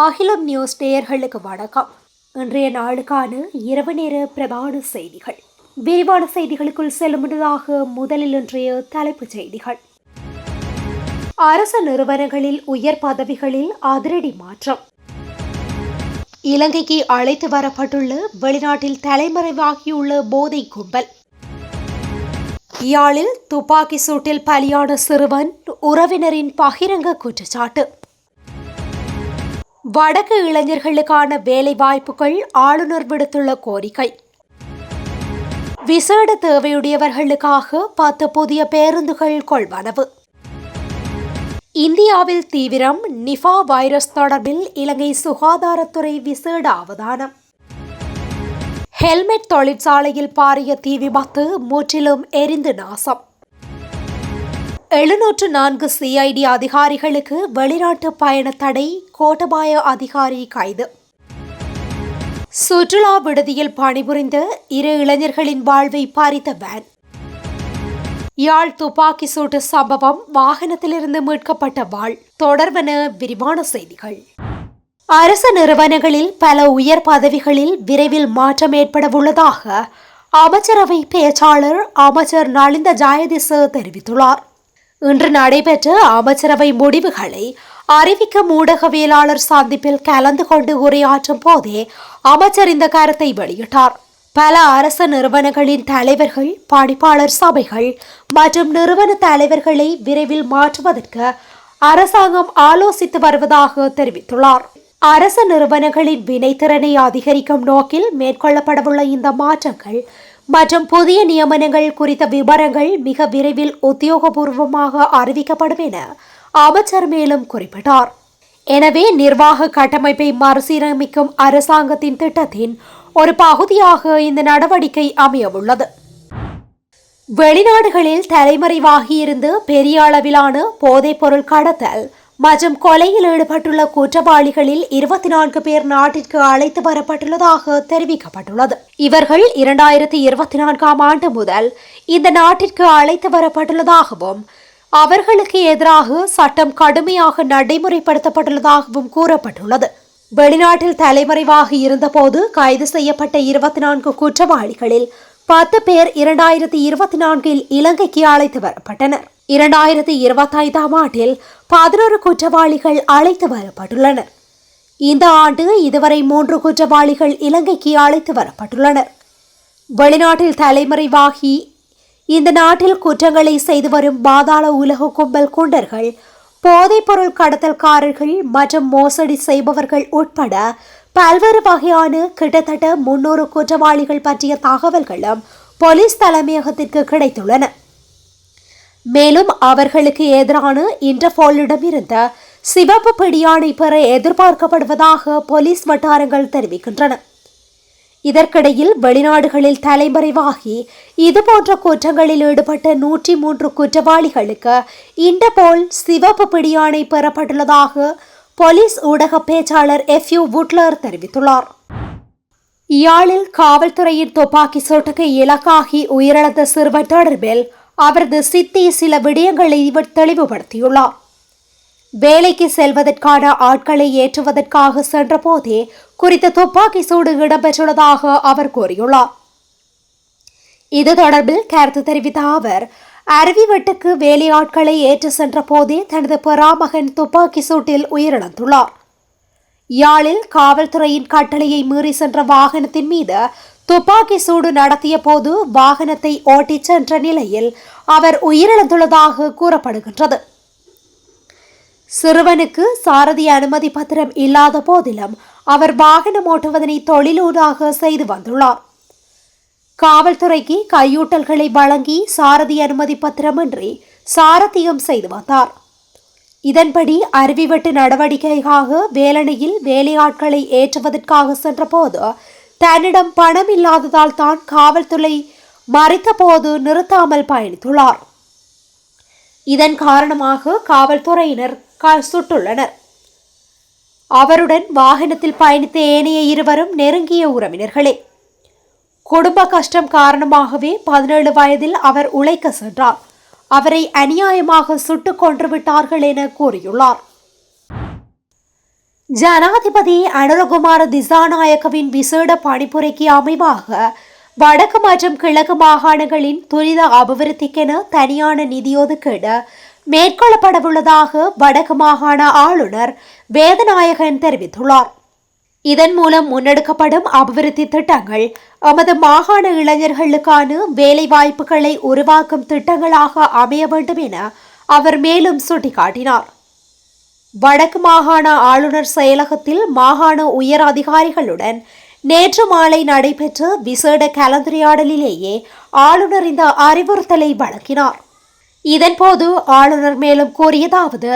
அகிலம் நியூஸ் நேயர்களுக்கு வணக்கம். இன்றைய நாளுக்கான இரவு நேர பிரதான செய்திகள். விரிவான செய்திகளுக்குள் செல்லும் முன்னதாக முதலில் இன்றைய தலைப்புச் செய்திகள். அரசு நிறுவனங்களில் உயர் பதவிகளில் அதிரடி மாற்றம். இலங்கைக்கு அழைத்து வரப்பட்டுள்ள வெளிநாட்டில் தலைமறைவாகியுள்ள போதை கும்பல். யாழில் துப்பாக்கி சூட்டில் பலியான சிறுவன் உறவினரின் பகிரங்க குற்றச்சாட்டு. வடக்கு இளைஞர்களுக்கான வேலை வாய்ப்புகள் ஆளுநர் விடுத்துள்ள கோரிக்கை. விசேட தேவையுடையவர்களுக்காக 10 புதிய பேருந்துகள் கொள்வனவு. இந்தியாவில் தீவிரம், நிஃபா வைரஸ் தொடர்பில் இலங்கை சுகாதாரத்துறை விசேட அவதானம். ஹெல்மெட் தொழிற்சாலையில் பாரிய தீ விபத்து, முற்றிலும் எரிந்து நாசம். 704 சிஐடி அதிகாரிகளுக்கு வெளிநாட்டு பயண தடை, கோட்டபாய அதிகாரி கைது. சுற்றுலா விடுதியில் பணிபுரிந்த 2 இளைஞர்களின் வாழ்வை பறித்த வேன். யாழ் துப்பாக்கி சூட்டு சம்பவம், வாகனத்திலிருந்து மீட்கப்பட்ட வாள் தொடர்பான விரிவான செய்திகள். அரசு நிறுவனங்களில் பல உயர் பதவிகளில் விரைவில் மாற்றம் ஏற்படவுள்ளதாக அமைச்சரவை பேச்சாளர் அமைச்சர் நலிந்த ஜெயதிச தெரிவித்துள்ளார். இன்று நடைபெற்ற அமைச்சரவை முடிவுகளை அறிவிக்க ஊடகவியலாளர் சந்திப்பில் கலந்து கொண்டு உரையாற்றும் போதே அமைச்சர் இந்த கருத்தை வெளியிட்டார். பல அரசு நிறுவனங்களின் தலைவர்கள், பணிப்பாளர் சபைகள் மற்றும் நிறுவன தலைவர்களை விரைவில் மாற்றுவதற்கு அரசாங்கம் ஆலோசித்து வருவதாக தெரிவித்துள்ளார். அரசு நிறுவனங்களின் வினைத்திறனை அதிகரிக்கும் நோக்கில் மேற்கொள்ளப்படவுள்ள இந்த மாற்றங்கள் மற்றும் புதிய நியமனங்கள் குறித்த விவரங்கள் மிக விரைவில் உத்தியோகபூர்வமாக அறிவிக்கப்படும் என அமைச்சர் மேலும் குறிப்பிட்டார். எனவே நிர்வாக கட்டமைப்பை மறுசீரமைக்கும் அரசாங்கத்தின் திட்டத்தின் ஒரு பகுதியாக இந்த நடவடிக்கை அமையவுள்ளது. வெளிநாடுகளில் தலைமறைவாகியிருந்து பெரிய அளவிலான போதைப்பொருள் கடத்தல் மற்றும் கொலையில் ஈடுபட்டுள்ள குற்றவாளிகளில் 24 பேர் நாட்டிற்கு அழைத்து வரப்பட்டுள்ளதாக தெரிவிக்கப்பட்டுள்ளது. இவர்கள் 2024ஆம் ஆண்டு முதல் இந்த நாட்டிற்கு அழைத்து வரப்பட்டுள்ளதாகவும் அவர்களுக்கு எதிராக சட்டம் கடுமையாக நடைமுறைப்படுத்தப்பட்டுள்ளதாகவும் கூறப்பட்டுள்ளது. வெளிநாட்டில் தலைமறைவாகி இருந்தபோது கைது செய்யப்பட்ட 24 குற்றவாளிகளில் 10 பேர் 2024இல் இலங்கைக்கு அழைத்து வரப்பட்டனர். 2025ஆம் ஆண்டில் 11 குற்றவாளிகள் அழைத்து வரப்பட்டுள்ளனர். இந்த ஆண்டு இதுவரை 3 குற்றவாளிகள் இலங்கைக்கு அழைத்து வரப்பட்டுள்ளனர். வெளிநாட்டில் தலைமறைவாகி இந்த நாட்டில் குற்றங்களை செய்து வரும் பாதாள உலக கும்பல் குண்டர்கள், போதைப்பொருள் கடத்தல்காரர்கள் மற்றும் மோசடி செய்பவர்கள் உட்பட பல்வேறு வகையான கிட்டத்தட்ட 300 குற்றவாளிகள் பற்றிய தகவல்களும் போலீஸ் தலைமையகத்திற்கு கிடைத்துள்ளன. மேலும் அவர்களுக்கு எதிரான இன்டர்போலிடம் இருந்த சிவப்பு பிடியாணை பெற எதிர்பார்க்கப்படுவதாக போலீஸ் வட்டாரங்கள் தெரிவிக்கின்றன. இதற்கிடையில் வெளிநாடுகளில் தலைமறைவாகி இதுபோன்ற குற்றங்களில் ஈடுபட்ட 103 குற்றவாளிகளுக்கு இன்டர்போல் சிவப்பு பிடியாணை பெறப்பட்டுள்ளதாக போலீஸ் ஊடக பேச்சாளர் FU வுட்லர் தெரிவித்துள்ளார். யாழில் காவல்துறையின் துப்பாக்கி சூட்டுக்கு இலக்காகி உயிரிழந்த சிறுவன் தொடர்பில் அவரது சித்தி சில விடயங்களை தெளிவுபடுத்தியுள்ளார். வேலைக்கு செல்வதற்கான ஆட்களை ஏற்றுவதற்காக சென்ற போதே குறித்த துப்பாக்கி சூடு இடம்பெற்றுள்ளதாக அவர் கூறியுள்ளார். இது தொடர்பில் கருத்து தெரிவித்த அவர், அருவிவெட்டுக்கு வேலையாட்களை ஏற்று சென்ற போதே தனது பெறாமகன் துப்பாக்கி சூட்டில் உயிரிழந்துள்ளார். யாழில் காவல்துறையின் கட்டளையை மீறி சென்ற வாகனத்தின் மீது துப்பாக்கி சூடு நடத்திய போது வாகனத்தை ஓட்டிச் சென்ற நிலையில் அவர் உயிரிழந்துள்ளதாக கூறப்படுகின்றது. சிறுவனுக்கு சாரதி அனுமதி பத்திரம் இல்லாத போதிலும் அவர் வாகனம் ஓட்டுவதனை தொழிலூடாக செய்து வந்துள்ளார். காவல்துறைக்கு கையூட்டல்களை வழங்கி சாரதி அனுமதி பத்திரமின்றி சாரதியம் செய்து வந்தார். இதன்படி அருவிவெட்டு நடவடிக்கைக்காக வேலணையில் வேலையாட்களை ஏற்றுவதற்காக சென்றபோது தன்னிடம் பணம் இல்லாததால் தான் காவல்துறை மறித்த போது நிறுத்தாமல் பயணித்துள்ளார். இதன் காரணமாக காவல்துறையினர் சுட்டுள்ளனர். அவருடன் வாகனத்தில் பயணித்த ஏனைய இருவரும் நெருங்கிய உறவினர்களே. குடும்ப கஷ்டம் காரணமாகவே 17 வயதில் அவர் உழைக்க சென்றார். அவரை அநியாயமாக சுட்டுக் கொன்று விட்டார்கள் என கூறியுள்ளார். ஜனாதிபதி அனுரகுமார திசாநாயக்கவின் விசேட பணிப்புரைக்கு அமைவாக வடக்கு மற்றும் கிழக்கு மாகாணங்களின் துரித அபிவிருத்திக்கென தனியான நிதி ஒதுக்கீடு மேற்கொள்ளப்படவுள்ளதாக வடக்கு மாகாண ஆளுநர் வேதநாயகன் தெரிவித்துள்ளார். இதன் மூலம் முன்னெடுக்கப்படும் அபிவிருத்தி திட்டங்கள் எமது மாகாண இளைஞர்களுக்கான வேலை வாய்ப்புகளை உருவாக்கும் திட்டங்களாக அமைய வேண்டும் என அவர் மேலும் சுட்டிக்காட்டினார். வடக்கு மாகாண ஆளுநர் செயலகத்தில் மாகாண உயர் அதிகாரிகளுடன் நேற்று மாலை நடைபெற்ற விசேட கலந்துரையாடலிலேயே ஆளுநர் இந்த அறிவுறுத்தலை வழங்கினார். இதன்போது ஆளுநர் மேலும் கூறியதாவது,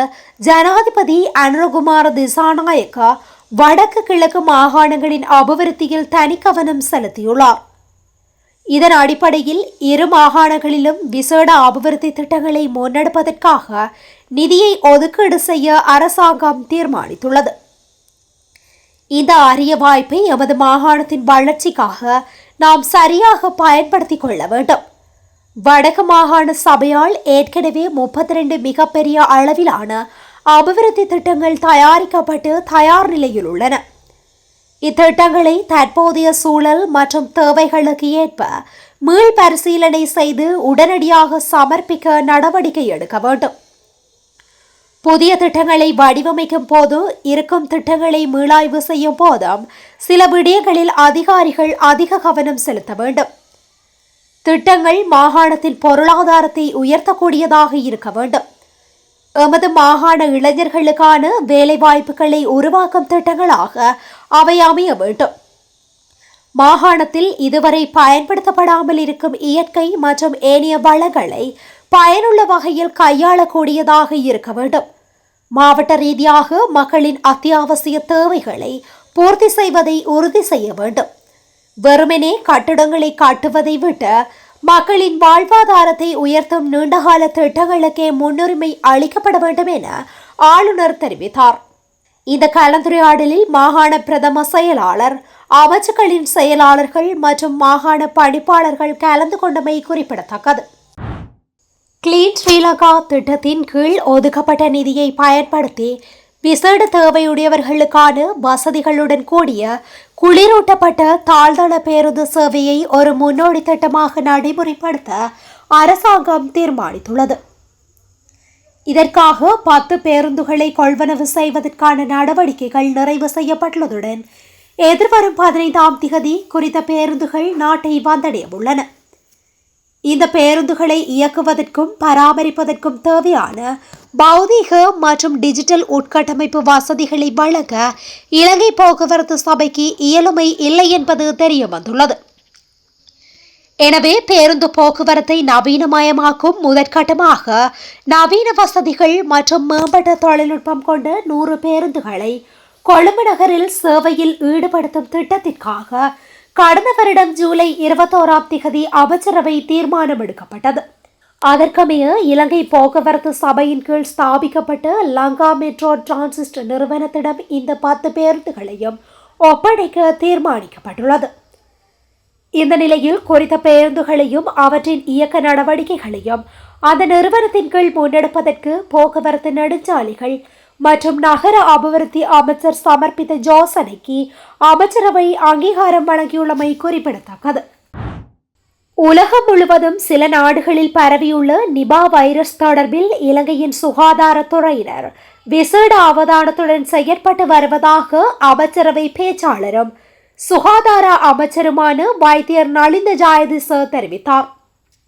ஜனாதிபதி அனுரகுமார திசாநாயக்க வடக்கு கிழக்கு மாகாணங்களின் அபிவிருத்தியில் தனி கவனம் செலுத்தியுள்ளார். இதன் அடிப்படையில் இரு மாகாணங்களிலும் விசேட அபிவிருத்தி திட்டங்களை முன்னெடுப்பதற்காக நிதியை ஒதுக்கீடு செய்ய அரசாங்கம் தீர்மானித்துள்ளது. இந்த அரிய வாய்ப்பை எமது மாகாணத்தின் வளர்ச்சிக்காக நாம் சரியாக பயன்படுத்திக் கொள்ள வேண்டும். வடக்கு மாகாண சபையால் ஏற்கனவே 32 மிகப்பெரிய அளவிலான அபிவிருத்தி திட்டங்கள் தயாரிக்கப்பட்டு தயார் நிலையில் உள்ளன. இத்திட்டங்களை தற்போதைய சூழல் மற்றும் தேவைகளுக்கு ஏற்ப மீள் பரிசீலனை செய்து உடனடியாக சமர்ப்பிக்க நடவடிக்கை எடுக்க வேண்டும். புதிய திட்டங்களை வடிவமைக்கும் போது இருக்கும் திட்டங்களை மீளாய்வு செய்யும் போதும் சில விடயங்களில் அதிகாரிகள் அதிக கவனம் செலுத்த வேண்டும். திட்டங்கள் மாகாணத்தின் பொருளாதாரத்தை உயர்த்தக்கூடியதாக இருக்க வேண்டும். எமது மாகாண இளைஞர்களுக்கான வேலைவாய்ப்புகளை உருவாக்கும் திட்டங்களாக அவை அமைய வேண்டும். மாகாணத்தில் இதுவரை பயன்படுத்தப்படாமல் இருக்கும் இயற்கை மற்றும் ஏனைய வளங்களை பயனுள்ள வகையில் கையாளக்கூடியதாக இருக்க வேண்டும். மாவட்ட ரீதியாக மக்களின் அத்தியாவசிய தேவைகளை பூர்த்தி செய்வதை உறுதி செய்ய வேண்டும். வெறுமனே கட்டிடங்களை கட்டுவதை விட்டு மக்களின் வாழ்வாதாரத்தை உயர்த்தும் நீண்டகால திட்டங்களுக்கே முன்னுரிமை அளிக்கப்பட வேண்டும் என ஆளுநர் தெரிவித்தார். இந்த கலந்துரையாடலில் மாகாண பிரதம செயலாளர், அமைச்சுக்களின் செயலாளர்கள் மற்றும் மாகாண பணிப்பாளர்கள் கலந்து கொண்டமை குறிப்பிடத்தக்கது. கிளீன் ஸ்ரீலங்கா திட்டத்தின் கீழ் ஒதுக்கப்பட்ட நிதியை பயன்படுத்தி விசேட தேவையுடையவர்களுக்கான வசதிகளுடன் கூடிய குளிரூட்டப்பட்ட தாழ்தள பேருந்து சேவையை ஒரு முன்னோடி திட்டமாக நடைமுறைப்படுத்த அரசாங்கம் தீர்மானித்துள்ளது. இதற்காக 10 பேருந்துகளை கொள்வனவு செய்வதற்கான நடவடிக்கைகள் நிறைவு செய்யப்பட்டுள்ளதுடன் எதிர்வரும் 15ஆம் திகதி குறித்த பேருந்துகள் நாட்டை வந்தடைய உள்ளன. இந்த பேருந்துகளை இயக்குவதற்கும் பராமரிப்பதற்கும் தேவையான பௌதீக மற்றும் டிஜிட்டல் உட்கட்டமைப்பு வசதிகளை வழங்க இலங்கை போக்குவரத்து சபைக்கு இயலுமை இல்லை என்பது தெரிய வந்துள்ளது. எனவே பேருந்து போக்குவரத்தை நவீனமயமாக்கும் முதற்கட்டமாக நவீன வசதிகள் மற்றும் மேம்பட்ட தொழில்நுட்பம் கொண்ட 100 பேருந்துகளை கொழும்பு நகரில் சேவையில் ஈடுபடுத்தும் திட்டத்திற்காக கடந்த வருடம் ஜூலை 21ஆம் திகதி அமைச்சரவை தீர்மானம் எடுக்கப்பட்டது. அதற்கமைய இலங்கை போக்குவரத்து சபையின் கீழ் ஸ்தாபிக்கப்பட்ட லங்கா மெட்ரோ டிரான்சிஸ்ட் நிறுவனத்திடம் இந்த 10 பேருந்துகளையும் ஒப்படைக்க தீர்மானிக்கப்பட்டுள்ளது. இந்த நிலையில் குறித்த பேருந்துகளையும் அவற்றின் இயக்க நடவடிக்கைகளையும் அந்த நிறுவனத்தின் கீழ் முன்னெடுப்பதற்கு போக்குவரத்து நெடுஞ்சாலைகள் மற்றும் நகர அபிவிருத்தி அமைச்சர் சமர்ப்பித்த யோசனைக்கு அமைச்சரவை அங்கீகாரம் வழங்கியுள்ளமை குறிப்பிடத்தக்கது. உலகம் முழுவதும் சில நாடுகளில் பரவியுள்ள நிபா வைரஸ் தொடர்பில் இலங்கையின் சுகாதாரத்துறையினர் விசேட அவதானத்துடன் செயற்பட்டு வருவதாக அமைச்சரவை பேச்சாளரும் சுகாதார அமைச்சருமான வைத்தியர் நலிந்த ஜாயதிச தெரிவித்தார்.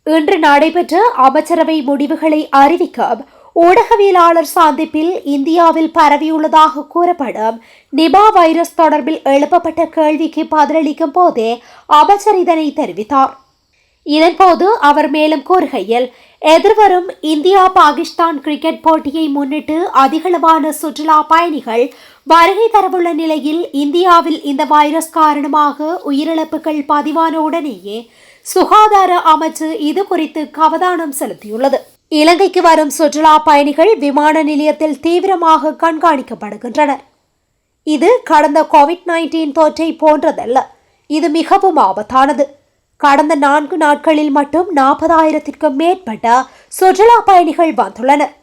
இன்று நடைபெற்ற அமைச்சரவை முடிவுகளை அறிவிக்க ஊடகவியலாளர் சந்திப்பில் இந்தியாவில் பரவியுள்ளதாக கூறப்படும் நிபா வைரஸ் தொடர்பில் எழுப்பப்பட்ட கேள்விக்கு பதிலளிக்கும் போதே அமைச்சர் இதனை தெரிவித்தார். இதன்போது அவர் மேலும் கூறுகையில், எதிர்வரும் இந்தியா பாகிஸ்தான் கிரிக்கெட் போட்டியை முன்னிட்டு அதிகளவான சுற்றுலா பயணிகள் வருகை தரவுள்ள நிலையில் இந்தியாவில் இந்த வைரஸ் காரணமாக உயிரிழப்புகள் பதிவான உடனேயே சுகாதார அமைச்சு இது குறித்து அவதானம் செலுத்தியுள்ளது. இலங்கைக்கு வரும் சுற்றுலா பயணிகள் விமான நிலையத்தில் தீவிரமாக கண்காணிக்கப்படுகின்றனர். இது கடந்த கோவிட்-19 தொற்றை போன்றதல்ல. இது மிகவும் ஆபத்தானது. கடந்த 4 நாட்களில் மட்டும் 40,000க்கும் மேற்பட்ட சுற்றுலா பயணிகள் வந்துள்ளனர்.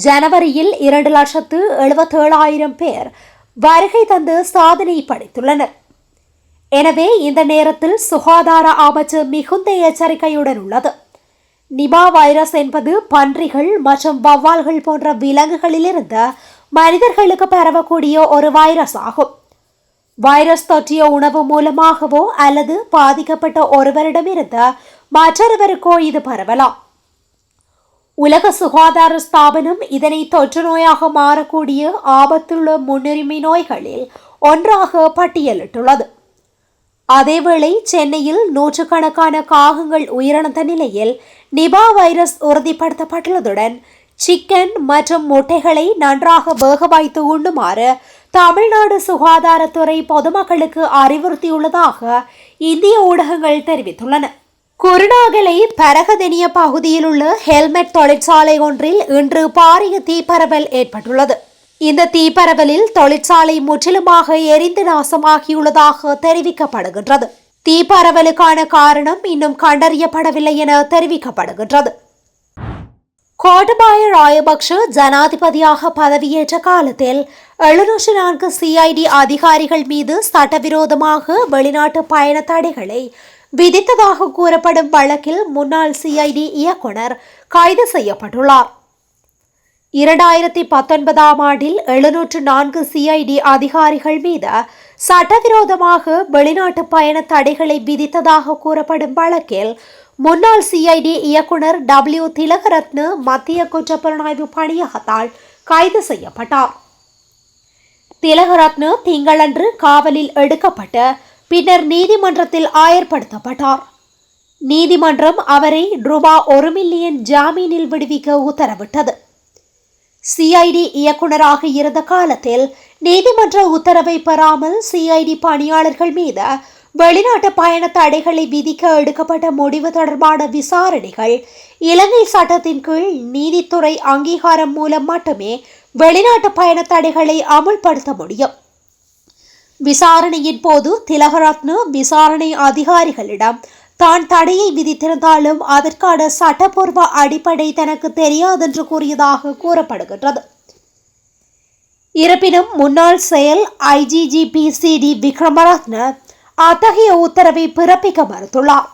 ஜனவரியில் 2,77,000 பேர் வருகை தந்து சாதனை படைத்துள்ளனர். எனவே இந்த நேரத்தில் சுகாதார அமைச்சு மிகுந்த எச்சரிக்கையுடன் உள்ளது. நிபா வைரஸ் என்பது பன்றிகள் மற்றும் வௌவால்கள் போன்ற விலங்குகளிலிருந்து மனிதர்களுக்கு பரவக்கூடிய ஒரு வைரஸ் ஆகும். வைரஸ் தொற்றிய உணவு மூலமாகவோ அல்லது பாதிக்கப்பட்ட ஒருவரிடமிருந்து மற்றொருவருக்கோ இது பரவலாம். உலக சுகாதார ஸ்தாபனம் இதனை தொற்று நோயாக மாறக்கூடிய ஆபத்துள்ள முன்னுரிமை நோய்களில் ஒன்றாக பட்டியலிட்டுள்ளது. அதேவேளை சென்னையில் நூற்றுக்கணக்கான காகங்கள் உயிரிழந்த நிலையில் நிபா வைரஸ் உறுதிப்படுத்தப்பட்டுள்ளதுடன் சிக்கன் மற்றும் முட்டைகளை நன்றாக வேக வைத்து உண்ணுமாறு தமிழ்நாடு சுகாதாரத்துறை பொதுமக்களுக்கு அறிவுறுத்தியுள்ளதாக இந்திய ஊடகங்கள் தெரிவித்துள்ளன. குருநாகலை பரகதெனிய பகுதியில் உள்ள ஹெல்மெட் தொழிற்சாலை ஒன்றில் இன்று பாரிய தீப்பரவல் ஏற்பட்டுள்ளது. இந்த தீப்பரவலில் தொழிற்சாலை முற்றிலுமாக எரிந்து நாசமாகியுள்ளதாக தெரிவிக்கப்படுகின்றது. தீப்பரவலுக்கான காரணம் இன்னும் கண்டறியப்படவில்லை என தெரிவிக்கப்படுகின்றது. கோட்டபாய ராயபக்ஷ ஜனாதிபதியாக பதவியேற்ற காலத்தில் 704 சிஐடி அதிகாரிகள் மீது சட்டவிரோதமாக வெளிநாட்டு பயண தடைகளை விதித்ததாக கூறப்படும் வழக்கில் முன்னாள் சிஐடி இயக்குனர் கைது செய்யப்பட்டுள்ளார். 2019ஆம் ஆண்டில் 704 சிஐடி அதிகாரிகள் மீது சட்டவிரோதமாக வெளிநாட்டு பயண தடைகளை விதித்ததாக கூறப்படும் வழக்கில் முன்னாள் சிஐடி இயக்குனர் W திலகரத்ன மத்திய குற்றப்புலனாய்வு பணியகத்தால் கைது செய்யப்பட்டார். திலகரத்ன திங்களன்று காவலில் எடுக்கப்பட்டு பின்னர் நீதிமன்றத்தில் ஆயர்படுத்தப்பட்டார். நீதிமன்றம் அவரை ரூபாய் 1 மில்லியன் ஜாமீனில் விடுவிக்க உத்தரவிட்டது. சிஐடி இயக்குனராக இருந்த காலத்தில் நீதிமன்ற உத்தரவை பெறாமல் சிஐடி பணியாளர்கள் மீது வெளிநாட்டு பயண தடைகளை விதிக்க எடுக்கப்பட்ட முடிவு தொடர்பான விசாரணைகள் இலங்கை சட்டத்தின் கீழ் நீதித்துறை அங்கீகாரம் மூலம் மட்டுமே வெளிநாட்டு பயண தடைகளை அமுல்படுத்த முடியும். விசாரணையின் போது திலகரத்ன விசாரணை அதிகாரிகளிடம் தான் தடையை விதித்திருந்தாலும் அதற்கான சட்டப்பூர்வ அடிப்படை தனக்கு தெரியாதென்று கூறியதாக கூறப்படுகின்றது. இருப்பினும் முன்னாள் செயல் IGGP-CD விக்ரமரத்ன அத்தகைய உத்தரவை பிறப்பிக்க மறுத்துள்ளார்.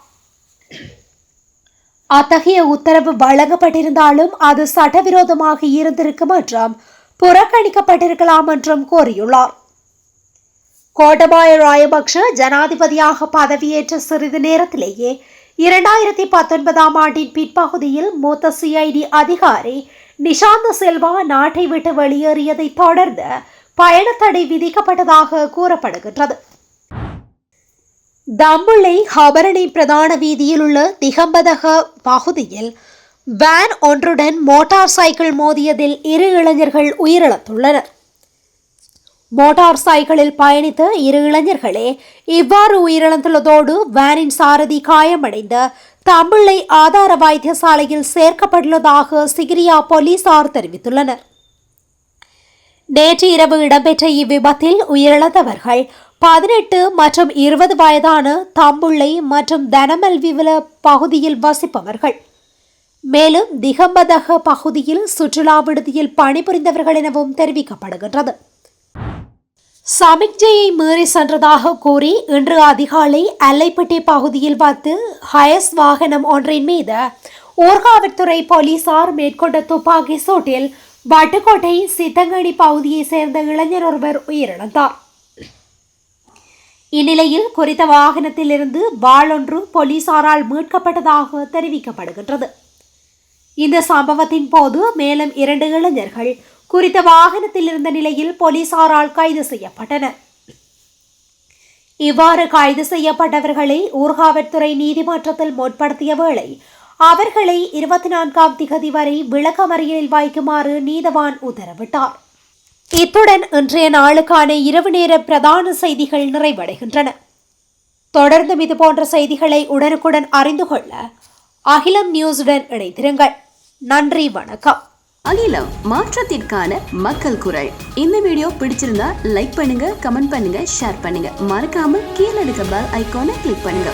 அத்தகைய உத்தரவு வழங்கப்பட்டிருந்தாலும் அது சட்டவிரோதமாக இருந்திருக்கும் என்றும் புறக்கணிக்கப்பட்டிருக்கலாம் என்றும் கூறியுள்ளார். கோட்டபாய ராயபக்ஷ ஜனாதிபதியாக பதவியேற்ற சிறிது நேரத்திலேயே 2019ஆம் ஆண்டின் பிற்பகுதியில் மூத்த சிஐடி அதிகாரி நிஷாந்த சில்வா நாட்டை விட்டு வெளியேறியதை தொடர்ந்து பயணத்தடை விதிக்கப்பட்டதாக கூறப்படுகின்றது. தம்புள்ளை ஹபரணி பிரதான வீதியில் உள்ள திகம்பதக பகுதியில் வேன் ஒன்றுடன் மோட்டார் சைக்கிள் மோதியதில் 2 இளைஞர்கள் உயிரிழந்துள்ளனர். மோட்டார் சைக்கிளில் பயணித்த 2 இளைஞர்களே இவ்வாறு உயிரிழந்துள்ளதோடு வேனின் சாரதி காயமடைந்து தம்புள்ளை ஆதார வைத்தியசாலையில் சேர்க்கப்பட்டுள்ளதாக சிகிரியா போலீசார் தெரிவித்துள்ளனர். நேற்று இரவு இடம்பெற்ற இவ்விபத்தில் உயிரிழந்தவர்கள் 18 மற்றும் 20 வயதான தம்புள்ளை மற்றும் தனமல்விவல பகுதியில் வசிப்பவர்கள். மேலும் திகம்பதக பகுதியில் சுற்றுலா விடுதியில் பணிபுரிந்தவர்கள் எனவும் தெரிவிக்கப்படுகின்றது. சமிக்ஞையை மீறி சென்றதாக கூறி இன்று அதிகாலை அல்லைப்பட்டி பகுதியில் வந்து ஹயஸ் வாகனம் ஒன்றின் மீது ஊர்காவல்துறை போலீசார் மேற்கொண்ட துப்பாக்கி சூட்டில் வட்டுக்கோட்டை சித்தங்கனி பகுதியைச் சேர்ந்த இளைஞர் ஒருவர் உயிரிழந்தார். இந்நிலையில் குறித்த வாகனத்தில் இருந்து வாளொன்று போலீசாரால் மீட்கப்பட்டதாக தெரிவிக்கப்படுகின்றது. இந்த சம்பவத்தின் போது மேலும் 2 இளைஞர்கள் குறித்த வாகனத்தில் இருந்த நிலையில் போலீசாரால் கைது செய்யப்பட்டனர். இவ்வாறு கைது செய்யப்பட்டவர்களை ஊர்காவல்துறை நீதிமன்றத்தில் முற்படுத்திய வேளை அவர்களை 24ஆம் திகதி வரை விளக்கமறியலில் வைக்குமாறு நீதவான் உத்தரவிட்டார். இத்துடன் இன்றைய நாளுக்கான இரவு நேர பிரதான செய்திகள் நிறைவடைகின்றன. தொடர்ந்தும் இதுபோன்ற செய்திகளை உடனுக்குடன் அறிந்து கொள்ள அகிலம் நியூஸுடன் இணைந்திருங்கள். நன்றி, வணக்கம். அகிலம், மாற்றத்திற்கான மக்கள் குரல். இந்த வீடியோ பிடிச்சிருந்தா லைக் பண்ணுங்க, கமெண்ட் பண்ணுங்க, ஷேர் பண்ணுங்க. மறக்காம கீழே இருக்க பெல் ஐகானை கிளிக் பண்ணுங்க.